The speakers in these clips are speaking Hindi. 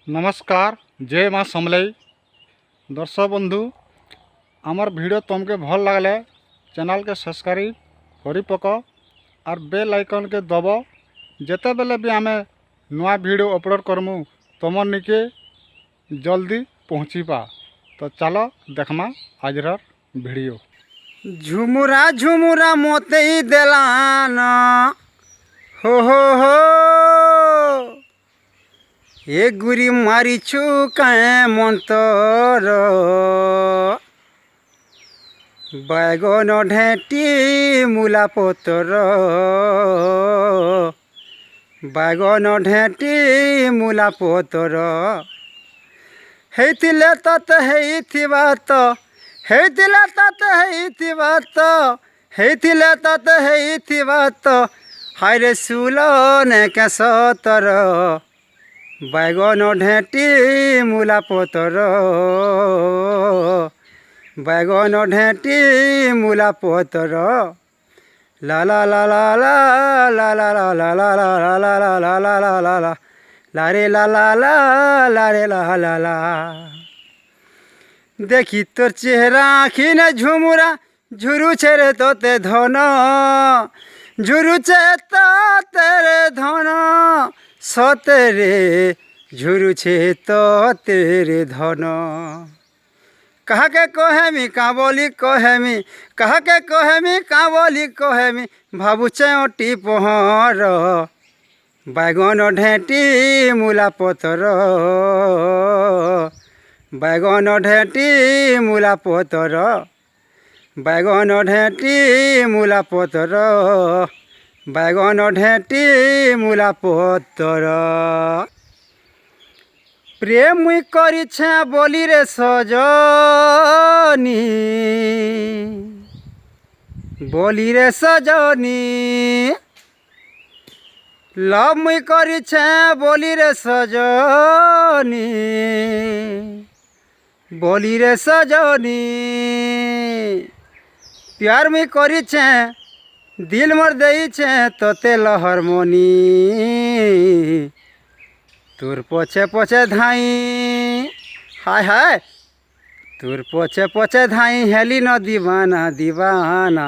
नमस्कार। जय माँ समलई। दर्शक बंधु आमर वीडियो तुमके भल लगले चैनल के सब्सक्राइब करी पक और बेल आइकन के दब जेते बेले भी आमे नया वीडियो अपलोड करमु तुम निके जल्दी पहुँची पा। तो चलो देखमा आजर वीडियो। झुमुरा झुमुरा मोते देलान हो ए गुरी मारी चुकाए मंतर बैगन ढेटी मूला पतर बैगन ढेटी मूला पतर हेतिले तत हेथिबा त हेतिले तत हेथिबा त हेतिले तत हेथिबा त हायरे सुलन के सतर बैगन ढेटी मूला पतर बैगन ढेटी मूला पतर ला ला ला ला ला ला ला ला ला ला ला ला ला ला ला ला ला ला ला रे ला ला ला ला रे ला ला ला। देखी तोर चेहरा आखी ने झुमुरा झुरु छेरे तोते धन झुरु चे तो तेरे धन सतेरे झुरु छे तो तेरे धन कहा के कहेमी का बोली कहेमी कहा के कहेमी का बोली कहेमी भाबू चौटी पहर बैगन ढेटी मूला पतर बैगन ढेटी मूला पतर बैगन ढेटी मूला पतर बैगन ढेटी मूला पतर प्रेम मुई करी छे बोली रे सजनी बोली रे सजनी लव मुई करी छे बोली रे सजनी बोली रे सजनी प्यार मुई करी छे दिल मोर देई छे तोते लहरमोनी तोर पछे पछे धाई हाय हाय तोर पछे पछे धाई हेली न दीवाना दीवाना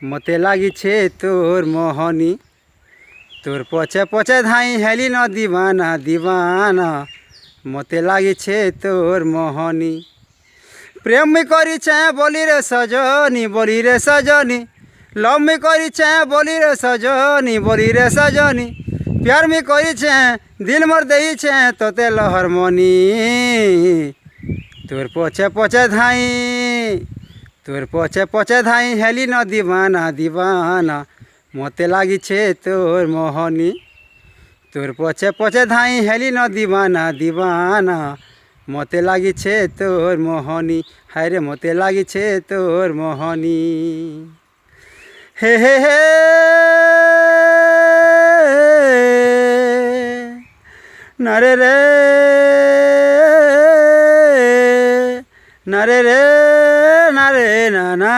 मते लागी छे तोर मोहनी तोर पछे पछे धाई हेली न दीवाना दीवाना मते लागी छे तोर मोहनी प्रेम में करी छे बोली रे सजनी बोली रे सजनी लव में करी छे बोली रे सजनी बोली रे सजनी प्यार में करी छे दिल मोर देई छे तोते लहरमोनी तोर पछे पछे धाई तोर पछे पछे धाई हेली न दीवाना दीवाना मते लागी छे तोर मोहनी तोर पछे पछे धाई हेली न दीवाना दीवाना मते लागी छे तोर मोहनी हाय रे मते लागी छे तोर मोहनी हे हे हे नरे रे नरे रे नरे नाना।